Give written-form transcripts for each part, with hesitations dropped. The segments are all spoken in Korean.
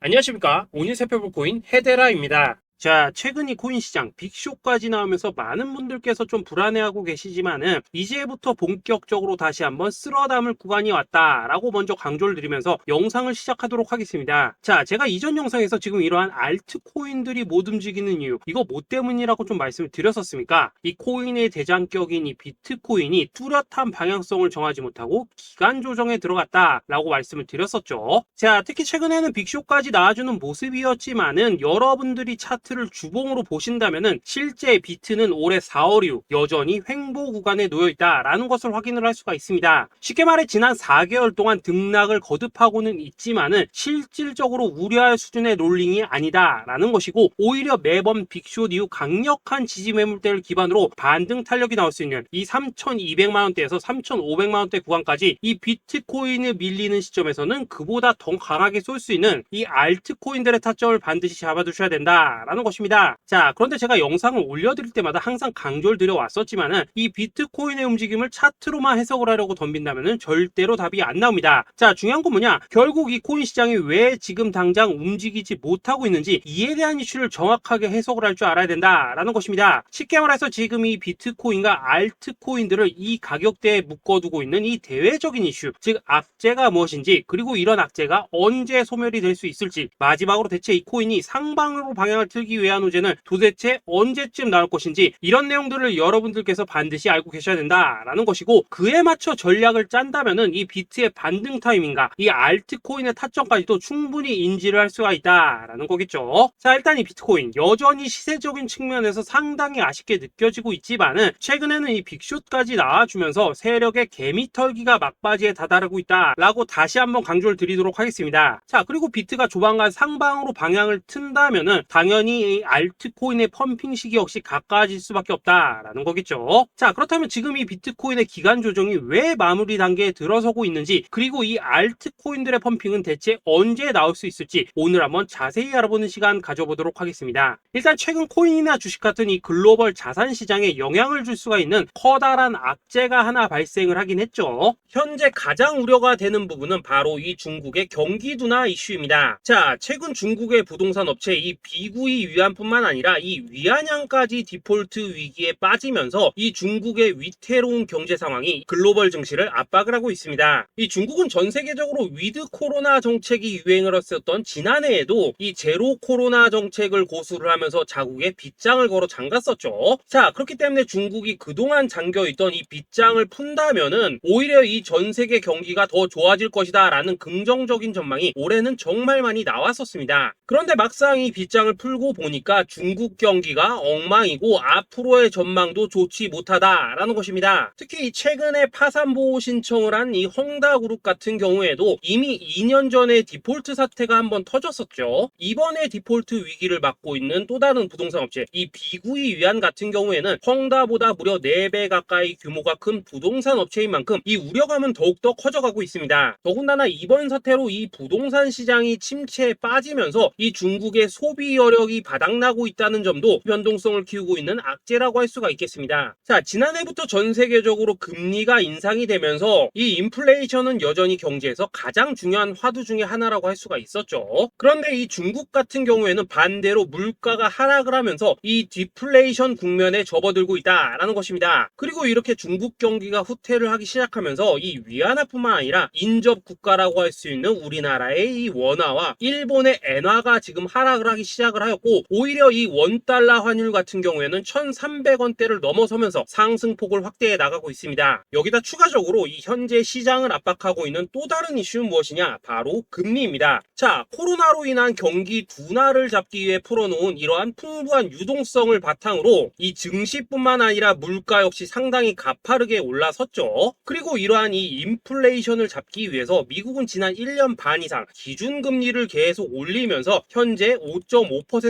안녕하십니까. 오늘 살펴볼 코인 헤데라입니다. 자, 최근 이 코인 시장 빅쇼까지 나오면서 많은 분들께서 좀 불안해하고 계시지만은 이제부터 본격적으로 다시 한번 쓸어담을 구간이 왔다라고 먼저 강조를 드리면서 영상을 시작하도록 하겠습니다. 자, 제가 이전 영상에서 지금 이러한 알트코인들이 못 움직이는 이유, 이거 뭐 때문이라고 좀 말씀을 드렸었습니까? 이 코인의 대장격인 이 비트코인이 뚜렷한 방향성을 정하지 못하고 기간 조정에 들어갔다라고 말씀을 드렸었죠. 자, 특히 최근에는 빅쇼까지 나와주는 모습이었지만은 여러분들이 차트를 주봉으로 보신다면은 실제 비트는 올해 4월 이후 여전히 횡보 구간에 놓여 있다라는 것을 확인을 할 수가 있습니다. 쉽게 말해 지난 4개월 동안 등락을 거듭하고는 있지만은 실질적으로 우려할 수준의 롤링이 아니다라는 것이고, 오히려 매번 빅쇼 이후 강력한 지지 매물대를 기반으로 반등 탄력이 나올 수 있는 이 3,200만 원대에서 3,500만 원대 구간까지 이 비트코인을 밀리는 시점에서는 그보다 더 강하게 쏠 수 있는 이 알트코인들의 타점을 반드시 잡아두셔야 된다라는 것입니다. 자, 그런데 제가 영상을 올려드릴 때마다 항상 강조를 드려왔었지만은 이 비트코인의 움직임을 차트로만 해석을 하려고 덤빈다면은 절대로 답이 안 나옵니다. 자, 중요한 건 뭐냐? 결국 이 코인 시장이 왜 지금 당장 움직이지 못하고 있는지 이에 대한 이슈를 정확하게 해석을 할 줄 알아야 된다라는 것입니다. 쉽게 말해서 지금 이 비트코인과 알트코인들을 이 가격대에 묶어두고 있는 이 대외적인 이슈, 즉 악재가 무엇인지, 그리고 이런 악재가 언제 소멸이 될 수 있을지, 마지막으로 대체 이 코인이 상방으로 방향을 틀기 위한 호재는 도대체 언제쯤 나올 것인지, 이런 내용들을 여러분들께서 반드시 알고 계셔야 된다라는 것이고, 그에 맞춰 전략을 짠다면은 이 비트의 반등 타이밍과 이 알트코인의 타점까지도 충분히 인지를 할 수가 있다라는 거겠죠. 자, 일단 이 비트코인 여전히 시세적인 측면에서 상당히 아쉽게 느껴지고 있지만은 최근에는 이 빅숏까지 나와주면서 세력의 개미털기가 막바지에 다다르고 있다라고 다시 한번 강조를 드리도록 하겠습니다. 자, 그리고 비트가 조만간 상방으로 방향을 튼다면은 당연히 이 알트코인의 펌핑 시기 역시 가까워질 수밖에 없다라는 거겠죠. 자, 그렇다면 지금 이 비트코인의 기간 조정이 왜 마무리 단계에 들어서고 있는지, 그리고 이 알트코인들의 펌핑은 대체 언제 나올 수 있을지 오늘 한번 자세히 알아보는 시간 가져보도록 하겠습니다. 일단 최근 코인이나 주식 같은 이 글로벌 자산 시장에 영향을 줄 수가 있는 커다란 악재가 하나 발생을 하긴 했죠. 현재 가장 우려가 되는 부분은 바로 이 중국의 경기 둔화 이슈입니다. 자, 최근 중국의 부동산 업체 이 비구이 위안뿐만 아니라 이 위안양까지 디폴트 위기에 빠지면서 이 중국의 위태로운 경제 상황이 글로벌 증시를 압박을 하고 있습니다. 이 중국은 전 세계적으로 위드 코로나 정책이 유행을 했었던 지난해에도 이 제로 코로나 정책을 고수를 하면서 자국에 빗장을 걸어 잠갔었죠. 자, 그렇기 때문에 중국이 그동안 잠겨있던 이 빗장을 푼다면은 오히려 이 전 세계 경기가 더 좋아질 것이다 라는 긍정적인 전망이 올해는 정말 많이 나왔었습니다. 그런데 막상 이 빗장을 풀고 보니까 중국 경기가 엉망이고 앞으로의 전망도 좋지 못하다라는 것입니다. 특히 최근에 파산 보호 신청을 한 이 헝다그룹 같은 경우에도 이미 2년 전에 디폴트 사태가 한번 터졌었죠. 이번에 디폴트 위기를 맞고 있는 또 다른 부동산 업체 이 비구이 위안 같은 경우에는 헝다보다 무려 4배 가까이 규모가 큰 부동산 업체인 만큼 이 우려감은 더욱더 커져가고 있습니다. 더군다나 이번 사태로 이 부동산 시장이 침체에 빠지면서 이 중국의 소비 여력이 바닥나고 있다는 점도 변동성을 키우고 있는 악재라고 할 수가 있겠습니다. 자, 지난해부터 전 세계적으로 금리가 인상이 되면서 이 인플레이션은 여전히 경제에서 가장 중요한 화두 중에 하나라고 할 수가 있었죠. 그런데 이 중국 같은 경우에는 반대로 물가가 하락을 하면서 이 디플레이션 국면에 접어들고 있다라는 것입니다. 그리고 이렇게 중국 경기가 후퇴를 하기 시작하면서 이 위안화뿐만 아니라 인접 국가라고 할 수 있는 우리나라의 이 원화와 일본의 엔화가 지금 하락을 하기 시작을 하였고, 오히려 이 원달러 환율 같은 경우에는 1,300원대를 넘어서면서 상승폭을 확대해 나가고 있습니다. 여기다 추가적으로 이 현재 시장을 압박하고 있는 또 다른 이슈는 무엇이냐? 바로 금리입니다. 자, 코로나로 인한 경기 둔화를 잡기 위해 풀어놓은 이러한 풍부한 유동성을 바탕으로 이 증시뿐만 아니라 물가 역시 상당히 가파르게 올라섰죠. 그리고 이러한 이 인플레이션을 잡기 위해서 미국은 지난 1년 반 이상 기준금리를 계속 올리면서 현재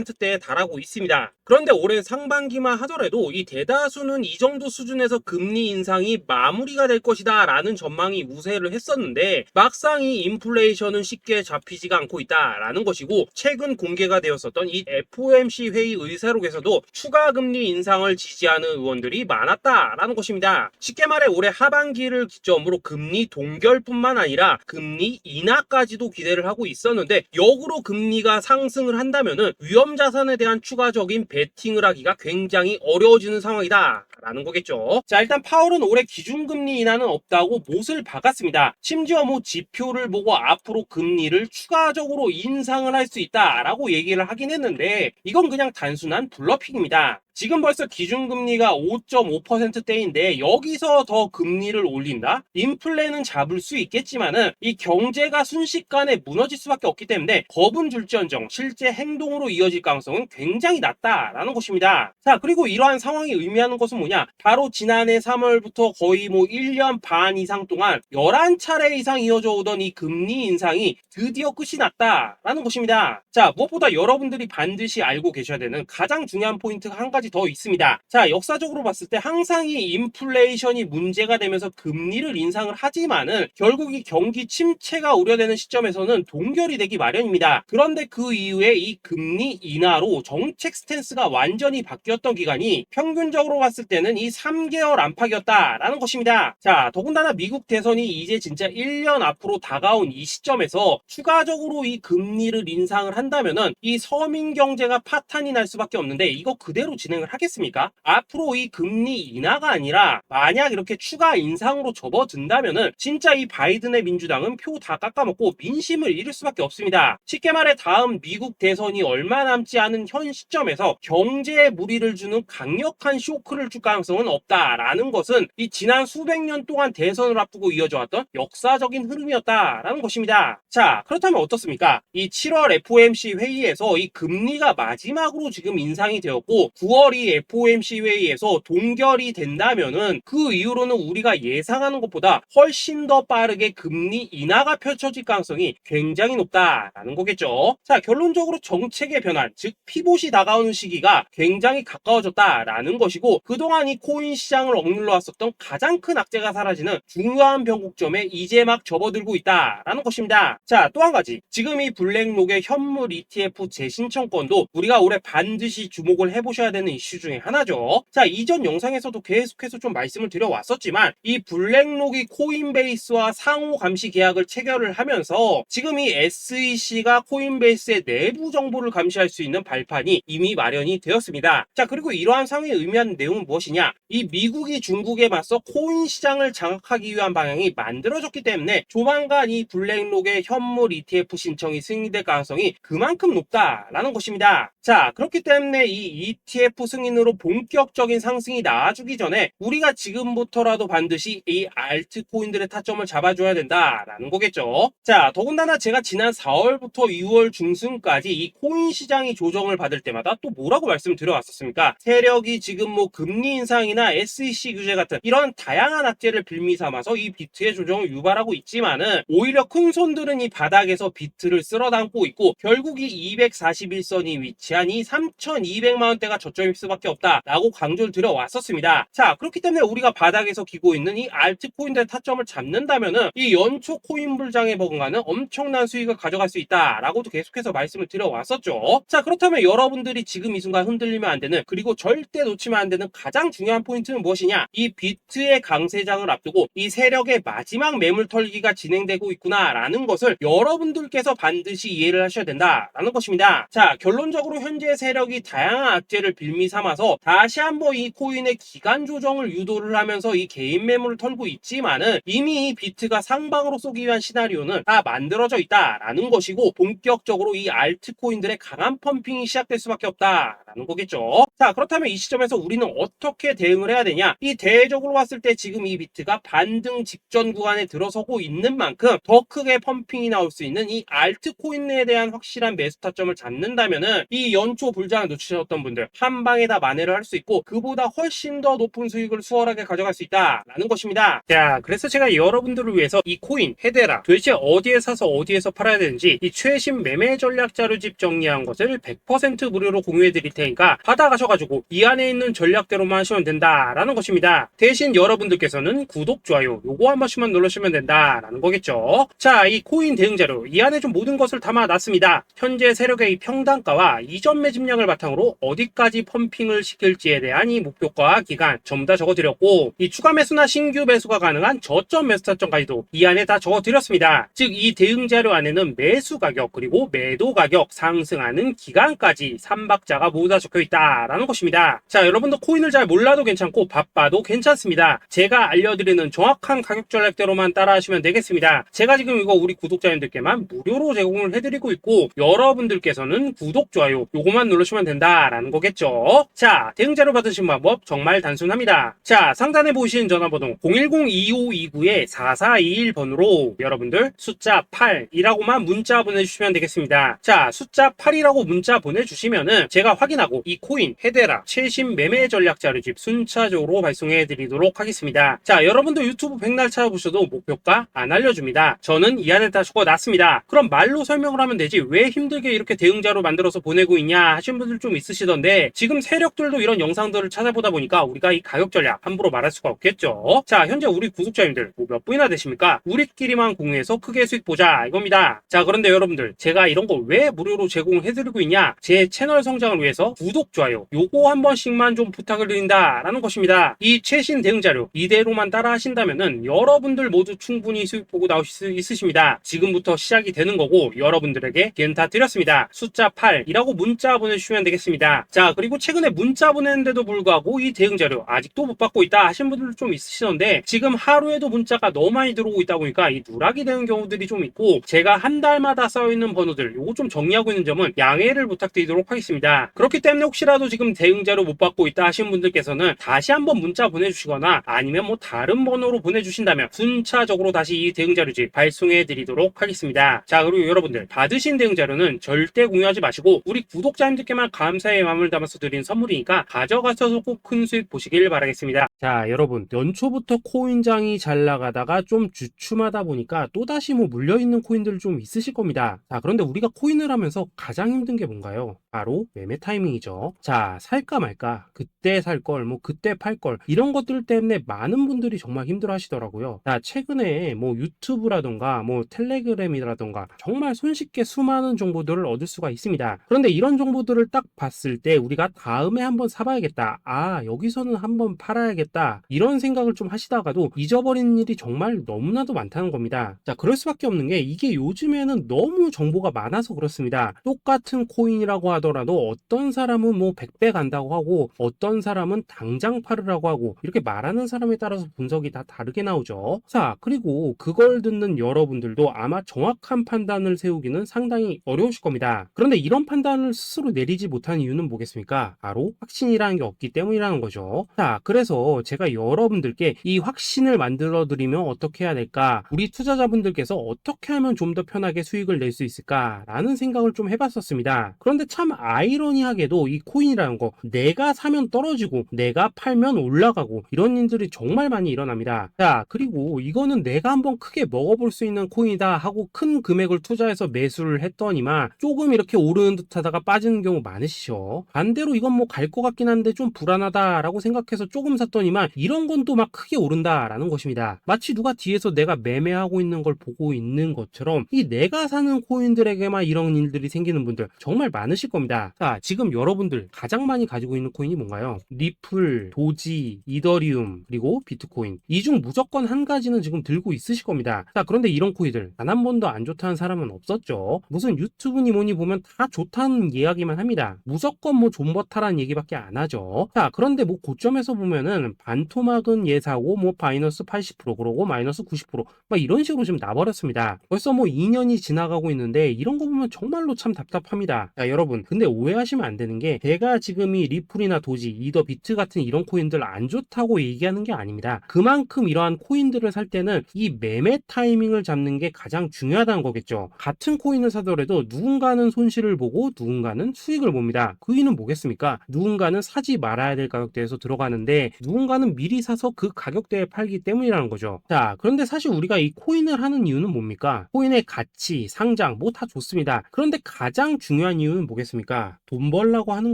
10%대에 달하고 있습니다. 그런데 올해 상반기만 하더라도 이 대다수는 이 정도 수준에서 금리 인상이 마무리가 될 것이다 라는 전망이 우세를 했었는데 막상 이 인플레이션은 쉽게 잡히지가 않고 있다라는 것이고, 최근 공개가 되었었던 이 FOMC 회의 의사록에서도 추가 금리 인상을 지지하는 의원들이 많았다라는 것입니다. 쉽게 말해 올해 하반기를 기점으로 금리 동결뿐만 아니라 금리 인하까지도 기대를 하고 있었는데, 역으로 금리가 상승을 한다면은 위험 자산에 대한 추가적인 베팅을 하기가 굉장히 어려워지는 상황이다 라는 거겠죠. 자, 일단 파월은 올해 기준금리 인하는 없다고 못을 박았습니다. 심지어 뭐 지표를 보고 앞으로 금리를 추가적으로 인상을 할 수 있다라고 얘기를 하긴 했는데, 이건 그냥 단순한 블러핑입니다. 지금 벌써 기준금리가 5.5%대인데 여기서 더 금리를 올린다? 인플레는 잡을 수 있겠지만은 이 경제가 순식간에 무너질 수밖에 없기 때문에 겁은 줄지언정 실제 행동으로 이어질 가능성은 굉장히 낮다라는 것입니다. 자, 그리고 이러한 상황이 의미하는 것은 뭐냐? 바로 지난해 3월부터 거의 뭐 1년 반 이상 동안 11차례 이상 이어져 오던 이 금리 인상이 드디어 끝이 났다라는 것입니다. 자, 무엇보다 여러분들이 반드시 알고 계셔야 되는 가장 중요한 포인트가 한 가지 더 있습니다. 자, 역사적으로 봤을 때 항상 이 인플레이션이 문제가 되면서 금리를 인상을 하지만은 결국 이 경기 침체가 우려되는 시점에서는 동결이 되기 마련입니다. 그런데 그 이후에 이 금리 인하로 정책 스탠스가 완전히 바뀌었던 기간이 평균적으로 봤을 때는 이 3개월 안팎이었다라는 것입니다. 자, 더군다나 미국 대선이 이제 진짜 1년 앞으로 다가온 이 시점에서 추가적으로 이 금리를 인상을 한다면은 이 서민 경제가 파탄이 날 수밖에 없는데, 이거 그대로 진행을 하겠습니까? 앞으로 이 금리 인하가 아니라 만약 이렇게 추가 인상으로 접어든다면은 진짜 이 바이든의 민주당은 표 다 깎아먹고 민심을 잃을 수밖에 없습니다. 쉽게 말해 다음 미국 대선이 얼마 남지 않은 현 시점에서 경제에 무리를 주는 강력한 쇼크를 줄 가능성은 없다라는 것은 이 지난 수백 년 동안 대선을 앞두고 이어져 왔던 역사적인 흐름이었다라는 것입니다. 자, 그렇다면 어떻습니까? 이 7월 FOMC 회의에서 이 금리가 마지막으로 지금 인상이 되었고 9월 이 FOMC 회의에서 동결이 된다면은 그 이후로는 우리가 예상하는 것보다 훨씬 더 빠르게 금리 인하가 펼쳐질 가능성이 굉장히 높다라는 거겠죠. 자, 결론적으로 정책의 변환, 즉 피봇이 다가오는 시기가 굉장히 가까워졌다라는 것이고, 그동안 이 코인 시장을 억눌러 왔었던 가장 큰 악재가 사라지는 중요한 변곡점에 이제 막 접어들고 있다라는 것입니다. 자, 또 한 가지, 지금 이 블랙록의 현물 ETF 재신청권도 우리가 올해 반드시 주목을 해보셔야 되는 이슈 중에 하나죠. 자, 이전 영상에서도 계속해서 좀 말씀을 드려왔었지만 이 블랙록이 코인베이스와 상호 감시 계약을 체결을 하면서 지금 이 SEC가 코인베이스의 내부 정보를 감시할 수 있는 발판이 이미 마련이 되었습니다. 자, 그리고 이러한 상황이 의미하는 내용은 무엇이냐? 이 미국이 중국에 맞서 코인 시장을 장악하기 위한 방향이 만들어졌기 때문에 조만간 이 블랙록의 현물 ETF 신청이 승인될 가능성이 그만큼 높다라는 것입니다. 자, 그렇기 때문에 이 ETF 승인으로 본격적인 상승이 나와주기 전에 우리가 지금부터라도 반드시 이 알트코인들의 타점을 잡아줘야 된다라는 거겠죠. 자, 더군다나 제가 지난 4월부터 6월 중순까지 이 코인 시장이 조정을 받을 때마다 또 뭐라고 말씀드려왔었습니까? 세력이 지금 뭐 금리 인상이나 SEC 규제 같은 이런 다양한 악재를 빌미 삼아서 이 비트의 조정을 유발하고 있지만은 오히려 큰 손들은 이 바닥에서 비트를 쓸어 담고 있고 결국 이 241선이 위치한 이 3,200만 원대가 저점일 수밖에 없다라고 강조를 드려왔었습니다. 자, 그렇기 때문에 우리가 바닥에서 기고 있는 이 알트코인들의 타점을 잡는다면은 이 연초 코인 불장에 버금가는 엄청난 수익을 가져갈 수 있다라고도 계속해서 말씀을 드려왔었죠. 자, 그렇다면 여러분들이 지금 이 순간 흔들리면 안 되는, 그리고 절대 놓치면 안 되는 가장 중요한 포인트는 무엇이냐? 이 비트의 강세장을 앞두고 이 세력의 마지막 매물 털기가 진행되고 있구나라는 것을 여러분들께서 반드시 이해를 하셔야 된다라는 것입니다. 자, 결론적으로 현재 세력이 다양한 악재를 빌미 삼아서 다시 한번 이 코인의 기간 조정을 유도를 하면서 이 개인 매물을 털고 있지만은 이미 이 비트가 상방으로 쏘기 위한 시나리오는 다 만들어져 있다라는 것이고, 본격적으로 이 알트코인들의 강한 펌핑이 시작될 수밖에 없다라는 된다라는 거겠죠. 자, 그렇다면 이 시점에서 우리는 어떻게 대응을 해야 되냐? 이 대외적으로 봤을 때 지금 이 비트가 반등 직전 구간에 들어서고 있는 만큼 더 크게 펌핑이 나올 수 있는 이 알트코인에 대한 확실한 매수 타점을 잡는다면은 이 연초 불장을 놓치셨던 분들 한 방에 다 만회를 할 수 있고 그보다 훨씬 더 높은 수익을 수월하게 가져갈 수 있다라는 것입니다. 자, 그래서 제가 여러분들을 위해서 이 코인 헤데라 도대체 어디에 사서 어디에서 팔아야 되는지 이 최신 매매 전략 자료집 정리한 것을 100% 무료로 공유해 드릴 테니까 받아가셔가지고 이 안에 있는 전략대로만 하시면 된다라는 것입니다. 대신 여러분들께서는 구독, 좋아요 요거 한 번씩만 눌러주시면 된다라는 거겠죠. 자, 이 코인 대응 자료 이 안에 좀 모든 것을 담아놨습니다. 현재 세력의 이 평단가와 이전 매집량을 바탕으로 어디까지 펌핑을 시킬지에 대한 이 목표가 기간 전부 다 적어드렸고 이 추가 매수나 신규 매수가 가능한 저점 매수 타점까지도 이 안에 다 적어드렸습니다. 즉 이 대응 자료 안에는 매수 가격 그리고 매도 가격 상승하는 기간까지 3박자가 모두 다 적혀있다라는 것입니다. 자, 여러분도 코인을 잘 몰라도 괜찮고 바빠도 괜찮습니다. 제가 알려드리는 정확한 가격 전략대로만 따라하시면 되겠습니다. 제가 지금 이거 우리 구독자님들께만 무료로 제공을 해드리고 있고 여러분들께서는 구독, 좋아요 요거만 누르시면 된다라는 거겠죠. 자, 대응 자료 받으신 방법 정말 단순합니다. 자, 상단에 보이시는 전화번호 010-2529-4421번으로 여러분들 숫자 8이라고만 문자 보내주시면 되겠습니다. 자, 숫자 8이라고 문자 보내주시면은 제가 확인하고 이 코인 헤데라 최신 매매 전략 자료집 순차적으로 발송해 드리도록 하겠습니다. 자, 여러분도 유튜브 백날 찾아보셔도 목표가 안 알려줍니다. 저는 이 안에 다 적어놨습니다. 그럼 말로 설명을 하면 되지 왜 힘들게 이렇게 대응 자료 만들어서 보내고 있냐 하시는 분들 좀 있으시던데 지금 세력들도 이런 영상들을 찾아보다 보니까 우리가 이 가격 전략 함부로 말할 수가 없겠죠. 자, 현재 우리 구독자님들 몇 분이나 되십니까? 우리끼리만 공유해서 크게 수익 보자 이겁니다. 자, 그런데 여러분들 제가 이런 거 왜 무료로 제공해드리고 있냐? 제 채널 성장을 위해서 구독, 좋아요 요거 한 번씩만 좀 부탁을 드린다라는 것입니다. 이 최신 대응 자료 이대로만 따라 하신다면은 여러분들 모두 충분히 수익 보고 나오실 수 있으십니다. 지금부터 시작이 되는 거고 여러분들에게 기회는 다 드렸습니다. 숫자 8이라고 문자 보내주시면 되겠습니다. 자, 그리고 최근에 문자 보냈는데도 불구하고 이 대응 자료 아직도 못 받고 있다 하시는 분들 좀 있으시던데 지금 하루에도 문자가 너무 많이 들어오고 있다 보니까 이 누락이 되는 경우들이 좀 있고 제가 한 달마다 쌓여있는 번호들 요거 좀 정리하고 있는 점은 양해를 부탁드리도록 하겠습니다. 그렇기 때문에 혹시라도 지금 대응 자료 못 받고 있다 하시는 분들께서는 다시 한번 문자 보내주시거나 아니면 뭐 다른 번호로 보내주신다면 순차적으로 다시 이 대응 자료집 발송해 드리도록 하겠습니다. 자, 그리고 여러분들 받으신 대응 자료는 절대 공유하지 마시고 우리 구독자님들께만 감사의 마음을 담아서 드린 선물이니까 가져가셔서 꼭 큰 수익 보시길 바라겠습니다. 자, 여러분 연초부터 코인장이 잘 나가다가 좀 주춤하다 보니까 또다시 뭐 물려있는 코인들 좀 있으실 겁니다. 자, 그런데 우리가 코인을 하면서 가장 힘든 게 뭔가요? 바로 매매 타이밍이죠. 자, 살까 말까 그때 살 걸 뭐 그때 팔 걸 이런 것들 때문에 많은 분들이 정말 힘들어 하시더라고요. 자, 최근에 뭐 유튜브라던가 뭐 텔레그램이라던가 정말 손쉽게 수많은 정보들을 얻을 수가 있습니다. 그런데 이런 정보들을 딱 봤을 때 우리가 다음에 한번 사봐야겠다, 아 여기서는 한번 팔아야겠다 이런 생각을 좀 하시다가도 잊어버리는 일이 정말 너무나도 많다는 겁니다. 자, 그럴 수밖에 없는 게 이게 요즘에는 너무 정보가 많아서 그렇습니다. 똑같은 코인이라고 하더라도 어떤 사람은 뭐 100배 간다고 하고 어떤 사람은 당장 팔으라고 하고 이렇게 말하는 사람에 따라서 분석이 다 다르게 나오죠. 자, 그리고 그걸 듣는 여러분들도 아마 정확한 판단을 세우기는 상당히 어려우실 겁니다. 그런데 이런 판단을 스스로 내리지 못한 이유는 뭐겠습니까? 바로 확신이라는 게 없기 때문이라는 거죠. 자, 그래서 제가 여러분들께 이 확신을 만들어 드리면 어떻게 해야 될까? 우리 투자자분들께서 어떻게 하면 좀 더 편하게 수익을 낼 수 있을까? 라는 생각을 좀 해봤었습니다. 그런데 참 아이러니하게도 이 코인이라는 거 내가 사면 떨어지고 내가 팔면 올라가고 이런 일들이 정말 많이 일어납니다. 자, 그리고 이거는 내가 한번 크게 먹어볼 수 있는 코인이다 하고 큰 금액을 투자해서 매수를 했더니만 조금 이렇게 오르는 듯 하다가 빠지는 경우 많으시죠. 반대로 이건 뭐 갈 것 같긴 한데 좀 불안하다 라고 생각해서 조금 샀더니만 이런 건 또 막 크게 오른다 라는 것입니다. 마치 누가 뒤에서 내가 매매하고 있는 걸 보고 있는 것처럼 이 내가 사는 코인들에게만 이런 일들이 생기는 분들 정말 많으실 겁니다. 자, 지금 여러분들 가장 많이 가지고 있는 코인이 뭔가요? 리플, 도지, 이더리움, 그리고 비트코인. 이 중 무조건 한 가지는 지금 들고 있으실 겁니다. 자, 그런데 이런 코인들 단 한 번도 안 좋다는 사람은 없었죠. 무슨 유튜브니 뭐니 보면 다 좋다는 이야기만 합니다. 무조건 뭐 존버타라는 얘기밖에 안 하죠. 자, 그런데 뭐 고점에서 보면은 반토막은 예사고 뭐 마이너스 80% 그러고 마이너스 90%막 이런 식으로 지금 나버렸습니다. 벌써 뭐 2년이 지나가고 있는데 이런 거 보면 정말로 참 답답합니다. 자, 여러분 근데 오해하시면 안 되는 되는 게 제가 지금 이 리플이나 도지, 이더 비트 같은 이런 코인들 안 좋다고 얘기하는 게 아닙니다. 그만큼 이러한 코인들을 살 때는 이 매매 타이밍을 잡는 게 가장 중요하다는 거겠죠. 같은 코인을 사더라도 누군가는 손실을 보고 누군가는 수익을 봅니다. 그 이유는 뭐겠습니까? 누군가는 사지 말아야 될 가격대에서 들어가는데 누군가는 미리 사서 그 가격대에 팔기 때문이라는 거죠. 자, 그런데 사실 우리가 이 코인을 하는 이유는 뭡니까? 코인의 가치, 상장 뭐 다 좋습니다. 그런데 가장 중요한 이유는 뭐겠습니까? 돈 벌라고 하는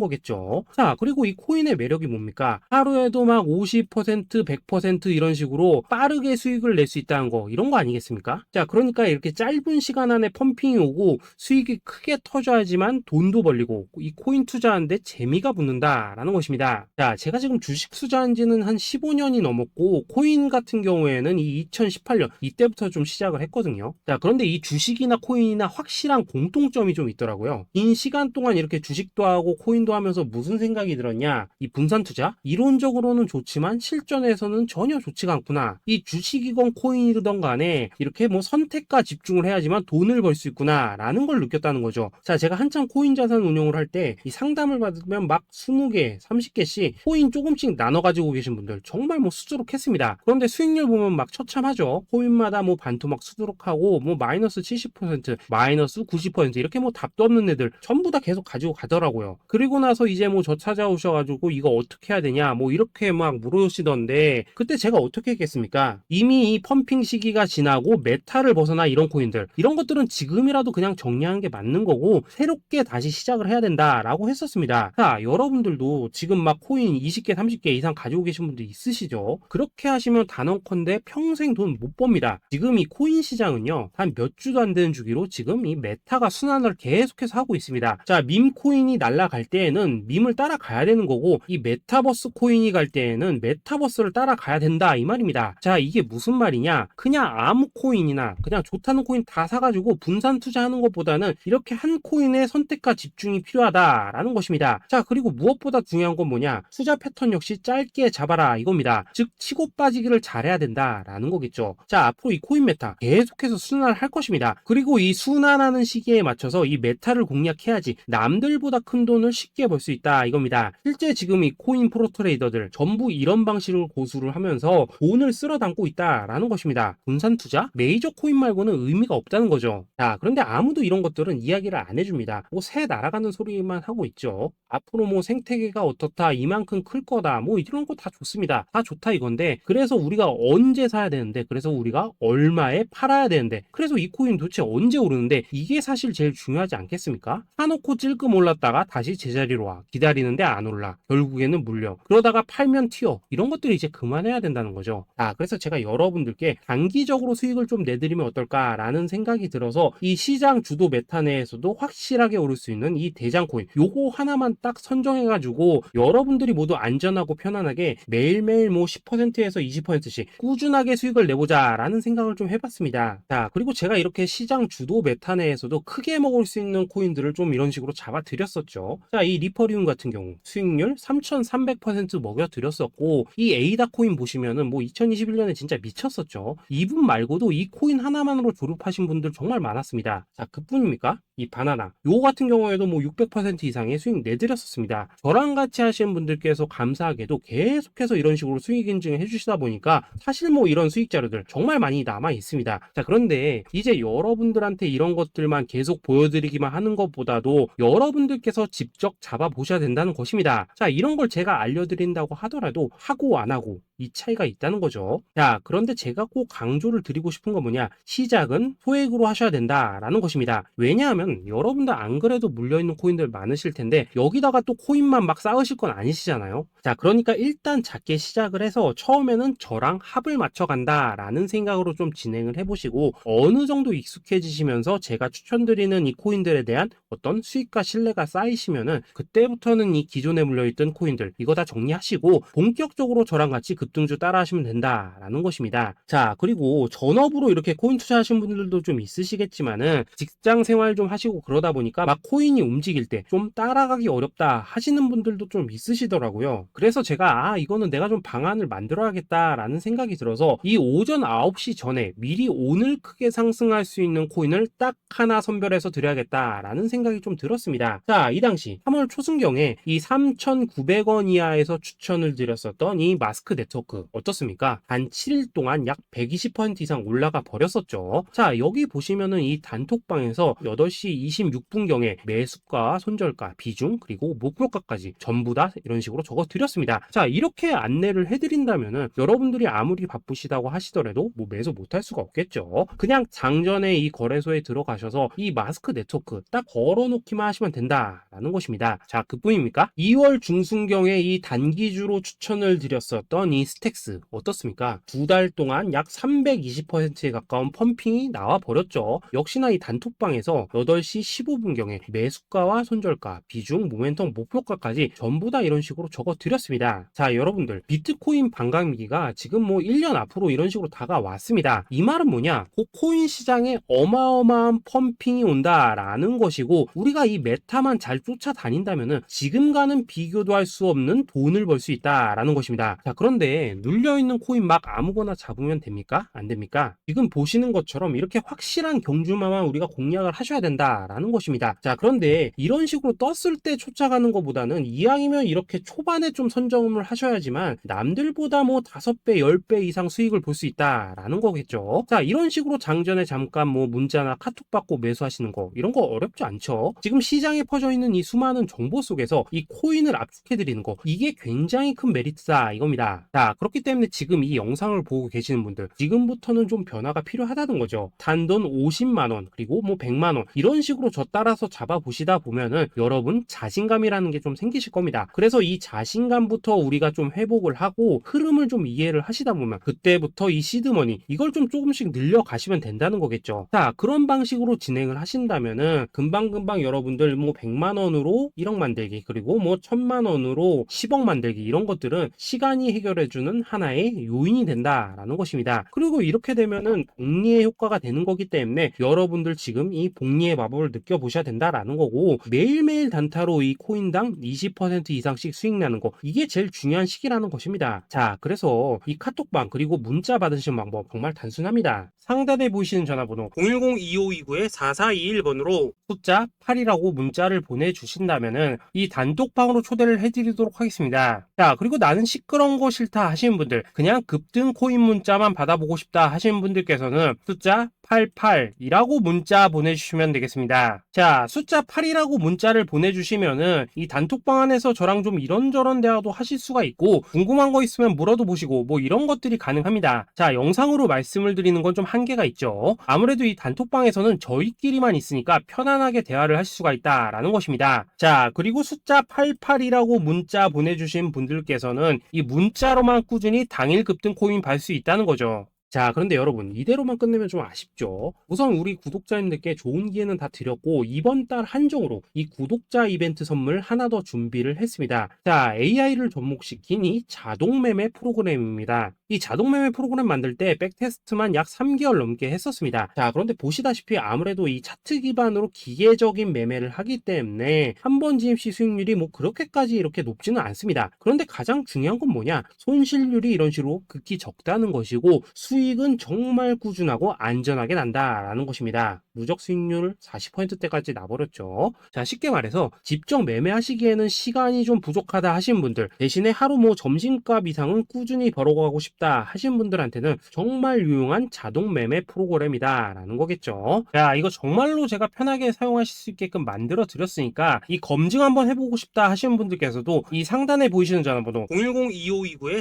거겠죠. 자, 그리고 이 코인의 매력이 뭡니까? 하루에도 막 50%, 100% 이런 식으로 빠르게 수익을 낼 수 있다는 거, 이런 거 아니겠습니까? 자, 그러니까 이렇게 짧은 시간 안에 펌핑이 오고 수익이 크게 터져야지만 돈도 벌리고 이 코인 투자하는데 재미가 붙는다라는 것입니다. 자, 제가 지금 주식 투자한 지는 한 15년이 넘었고 코인 같은 경우에는 이 2018년 이때부터 좀 시작을 했거든요. 자, 그런데 이 주식이나 코인이나 확실한 공통점이 좀 있더라고요. 긴 시간 동안 이렇게 주식도 하고 코인도 하면서 무슨 생각이 들었냐? 이 분산 투자? 이론적으로는 좋지만 실전에서는 전혀 좋지가 않구나. 이 주식이건 코인이든 간에 이렇게 뭐 선택과 집중을 해야지만 돈을 벌 수 있구나 라는 걸 느꼈다는 거죠. 자, 제가 한참 코인 자산 운용을 할 때 이 상담을 받으면 막 20개, 30개씩 코인 조금씩 나눠 가지고 계신 분들 정말 뭐 수두룩했습니다. 그런데 수익률 보면 막 처참하죠. 코인마다 뭐 반토막 수두룩하고 뭐 마이너스 70%, 마이너스 90% 이렇게 뭐 답도 없는 애들 전부 다 계속 가지고 가더라고요. 그리고 나서 이제 뭐 저 찾아오셔가지고 이거 어떻게 해야 되냐 뭐 이렇게 막 물으시던데 그때 제가 어떻게 했겠습니까? 이미 이 펌핑 시기가 지나고 메타를 벗어나 이런 코인들 이런 것들은 지금이라도 그냥 정리하는 게 맞는 거고 새롭게 다시 시작을 해야 된다라고 했었습니다. 자, 여러분들도 지금 막 코인 20개, 30개 이상 가지고 계신 분들 있으시죠? 그렇게 하시면 단언컨대 평생 돈 못 법니다. 지금 이 코인 시장은요 한 몇 주도 안 되는 주기로 지금 이 메타가 순환을 계속해서 하고 있습니다. 자, 밈 코인이 날아갈 때에는 밈을 따라가야 되는 거고 이 메타버스 코인이 갈 때에는 메타버스를 따라가야 된다 이 말입니다. 자, 이게 무슨 말이냐? 그냥 아무 코인이나 그냥 좋다는 코인 다 사가지고 분산 투자하는 것보다는 이렇게 한 코인에 선택과 집중이 필요하다라는 것입니다. 자, 그리고 무엇보다 중요한 건 뭐냐? 투자 패턴 역시 짧게 잡아라 이겁니다. 즉 치고 빠지기를 잘해야 된다라는 거겠죠. 자, 앞으로 이 코인 메타 계속해서 순환을 할 것입니다. 그리고 이 순환하는 시기에 맞춰서 이 메타를 공략해야지 남들보다 큰 돈을 쉽게 벌 수 있다 이겁니다. 실제 지금 이 코인 프로 트레이더들 전부 이런 방식으로 고수를 하면서 돈을 쓸어 담고 있다라는 것입니다. 분산 투자? 메이저 코인 말고는 의미가 없다는 거죠. 자, 그런데 아무도 이런 것들은 이야기를 안 해줍니다. 뭐 새 날아가는 소리만 하고 있죠. 앞으로 뭐 생태계가 어떻다, 이만큼 클 거다, 뭐 이런 거 다 좋습니다. 다 좋다 이건데 그래서 우리가 언제 사야 되는데 그래서 우리가 얼마에 팔아야 되는데 그래서 이 코인 도대체 언제 오르는데 이게 사실 제일 중요하지 않겠습니까? 사놓고 찔끔 올랐다가 다시 제자리로 와 기다리는데 안 올라 결국에는 물려 그러다가 팔면 튀어 이런 것들이 이제 그만해야 된다는 거죠. 그래서 제가 여러분들께 단기적으로 수익을 좀 내드리면 어떨까라는 생각이 들어서 이 시장 주도 메타 내에서도 확실하게 오를 수 있는 이 대장 코인 요거 하나만 딱 선정해가지고 여러분들이 모두 안전하고 편안하게 매일매일 뭐 10%에서 20%씩 꾸준하게 수익을 내보자 라는 생각을 좀 해봤습니다. 자, 그리고 제가 이렇게 시장 주도 메타 내에서도 크게 먹을 수 있는 코인들을 좀 이런 식으로 잡아드렸었죠. 자, 이 리퍼리움 같은 경우 수익률 3300% 먹여드렸었고 이 에이다 코인 보시면은 뭐 2021년에 진짜 미쳤었죠. 이분 말고도 이 코인 하나만으로 졸업하신 분들 정말 많았습니다. 자, 그뿐입니까? 이 바나나 요 같은 경우에도 뭐 600% 이상의 수익 내드렸었습니다. 저랑 같이 하시는 분들께서 감사하게도 계속해서 이런 식으로 수익 인증을 해주시다 보니까 사실 뭐 이런 수익 자료들 정말 많이 남아 있습니다. 자, 그런데 이제 여러분들한테 이런 것들만 계속 보여드리기만 하는 것보다도 여러분들께서 직접 잡아보셔야 된다는 것입니다. 자, 이런 걸 제가 알려드린다고 하더라도 하고 안 하고 이 차이가 있다는 거죠. 자, 그런데 제가 꼭 강조를 드리고 싶은 건 뭐냐? 시작은 소액으로 하셔야 된다라는 것입니다. 왜냐하면 여러분들 안 그래도 물려있는 코인들 많으실 텐데 여기다가 또 코인만 막 쌓으실 건 아니시잖아요. 자, 그러니까 일단 작게 시작을 해서 처음에는 저랑 합을 맞춰간다라는 생각으로 좀 진행을 해보시고 어느 정도 익숙해지시면서 제가 추천드리는 이 코인들에 대한 어떤 수익과 신뢰가 쌓이시면은 그때부터는 이 기존에 물려있던 코인들 이거 다 정리하시고 본격적으로 저랑 같이 급등주 따라 하시면 된다라는 것입니다. 자, 그리고 전업으로 이렇게 코인 투자하신 분들도 좀 있으시겠지만은 직장 생활 좀 하시고 그러다 보니까 막 코인이 움직일 때 좀 따라가기 어렵다 하시는 분들도 좀 있으시더라고요. 그래서 제가 이거는 내가 좀 방안을 만들어야겠다라는 생각이 들어서 이 오전 9시 전에 미리 오늘 크게 상승할 수 있는 코인을 딱 하나 선별해서 드려야겠다라는 생각이 좀 들었습니다. 자, 이 당시 3월 초순경에 이 3,900원 이하에서 추천을 드렸었던 이 마스크 네트워크 어떻습니까? 단 7일 동안 약 120% 이상 올라가 버렸었죠. 자, 여기 보시면은 이 단톡방에서 8시 26분경에 매수가, 손절가, 비중, 그리고 목표가까지 전부 다 이런 식으로 적어 드렸습니다. 자, 이렇게 안내를 해드린다면은 여러분들이 아무리 바쁘시다고 하시더라도 뭐 매수 못할 수가 없겠죠. 그냥 장전에 이 거래소에 들어가셔서 이 마스크 네트워크 딱 걸어놓기만 하시면 된다라는 것입니다. 자, 그뿐입니까? 2월 중순경에 이 단기주로 추천을 드렸었던 이 스택스 어떻습니까? 2달 동안 약 320%에 가까운 펌핑이 나와 버렸죠. 역시나 이 단톡방에서 8시 15분경에 매수가와 손절가, 비중, 모멘텀, 목표가까지 전부 다 이런 식으로 적어 드렸습니다. 자, 여러분들 비트코인 반감기가 지금 뭐 1년 앞으로 이런 식으로 다가왔습니다. 이 말은 뭐냐? 그 코인 시장에 어마어마한 펌핑이 온다라는 것이고 우리가 이 메타만 잘 쫓아다닌다면은 지금과는 비교도 할 수 없는 돈을 벌 수 있다라는 것입니다. 자, 그런데 눌려있는 코인 막 아무거나 잡으면 됩니까? 안 됩니까? 지금 보시는 것처럼 이렇게 확실한 경주마만 우리가 공략을 하셔야 된다라는 것입니다. 자, 그런데 이런 식으로 떴을 때 쫓아가는 것보다는 이왕이면 이렇게 초반에 좀 선점을 하셔야지만 남들보다 뭐 5배, 10배 이상 수익을 볼 수 있다라는 거겠죠. 자, 이런 식으로 장전에 잠깐 뭐 문자나 카톡 받고 매수하시는 거 이런 거 어렵지 않죠. 지금 시장에 퍼져 있는 이 수많은 정보 속에서 이 코인을 압축해 드리는 거 이게 굉장히 큰 메리트다 이겁니다. 자, 그렇기 때문에 지금 이 영상을 보고 계시는 분들 지금부터는 좀 변화가 필요하다는 거죠. 단돈 50만원 그리고 뭐 100만원 이런 식으로 저 따라서 잡아보시다 보면은 여러분 자신감이라는 게 좀 생기실 겁니다. 그래서 이 자신감부터 우리가 좀 회복을 하고 흐름을 좀 이해를 하시다 보면 그때부터 이 시드머니 이걸 좀 조금씩 늘려가시면 된다는 거겠죠. 자, 그런 방식으로 진행을 하신다면은 금방금방 여러분들 뭐 100만원으로 1억 만들기 그리고 뭐 1000만원으로 10억 만들기 이런 것들은 시간이 해결해주는 하나의 요인이 된다라는 것입니다. 그리고 이렇게 되면은 복리의 효과가 되는 거기 때문에 여러분들 지금 이 복리의 마법을 느껴보셔야 된다라는 거고 매일매일 단타로 이 코인당 20% 이상씩 수익 나는 거 이게 제일 중요한 시기라는 것입니다. 자, 그래서 이 카톡방 그리고 문자 받으시는 방법 정말 단순합니다. 상단에 보이시는 전화번호 010-2529-4421번으로 숫자 8이라고 문자를 보내주신다면은 이 단톡방으로 초대를 해드리도록 하겠습니다. 자, 그리고 나는 시끄러운 거 싫다 하시는 분들 그냥 급등 코인 문자만 받아보고 싶다 하시는 분들께서는 숫자 88이라고 문자 보내주시면 되겠습니다. 자, 숫자 8이라고 문자를 보내주시면은 이 단톡방 안에서 저랑 좀 이런저런 대화도 하실 수가 있고 궁금한 거 있으면 물어도 보시고 뭐 이런 것들이 가능합니다. 자, 영상으로 말씀을 드리는 건 좀 한계가 있죠. 아무래도 이 단톡방에서는 저희끼리만 있으니까 편안하게 대화를 하실 수가 있다라는 것입니다. 자, 그리고 숫자 88이라고 문자 보내주신 분들께서는 이 문자로만 꾸준히 당일 급등 코인 받을 수 있다는 거죠. 자, 그런데 여러분 이대로만 끝내면 좀 아쉽죠. 우선 우리 구독자님들께 좋은 기회는 다 드렸고 이번 달 한정으로 이 구독자 이벤트 선물 하나 더 준비를 했습니다. 자, AI를 접목시킨 이 자동매매 프로그램입니다. 이 자동매매 프로그램 만들 때 백테스트만 약 3개월 넘게 했었습니다. 자, 그런데 보시다시피 아무래도 이 차트 기반으로 기계적인 매매를 하기 때문에 한 번 진입 시 수익률이 뭐 그렇게까지 이렇게 높지는 않습니다. 그런데 가장 중요한 건 뭐냐? 손실률이 이런 식으로 극히 적다는 것이고 수익은 정말 꾸준하고 안전하게 난다라는 것입니다. 누적 수익률 40%대까지 나버렸죠. 자, 쉽게 말해서 직접 매매하시기에는 시간이 좀 부족하다 하신 분들 대신에 하루 뭐 점심값 이상은 꾸준히 벌어가고 싶다 하신 분들한테는 정말 유용한 자동 매매 프로그램이다 라는 거겠죠. 자, 이거 정말로 제가 편하게 사용하실 수 있게끔 만들어 드렸으니까 이 검증 한번 해보고 싶다 하시는 분들께서도 이 상단에 보이시는 전화번호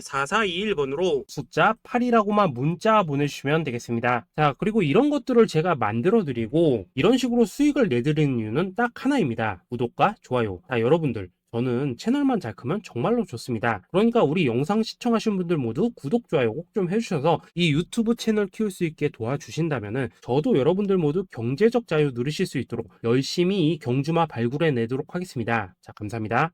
010-2529-4421번으로 숫자 8이라고만 문자 보내주시면 되겠습니다. 자, 그리고 이런 것들을 제가 만들어 드리고 이런 식으로 수익을 내드리는 이유는 딱 하나입니다. 구독과 좋아요. 자, 여러분들 저는 채널만 잘 크면 정말로 좋습니다. 그러니까 우리 영상 시청하신 분들 모두 구독, 좋아요 꼭 좀 해주셔서 이 유튜브 채널 키울 수 있게 도와주신다면은 저도 여러분들 모두 경제적 자유 누리실 수 있도록 열심히 이 경주마 발굴해 내도록 하겠습니다. 자, 감사합니다.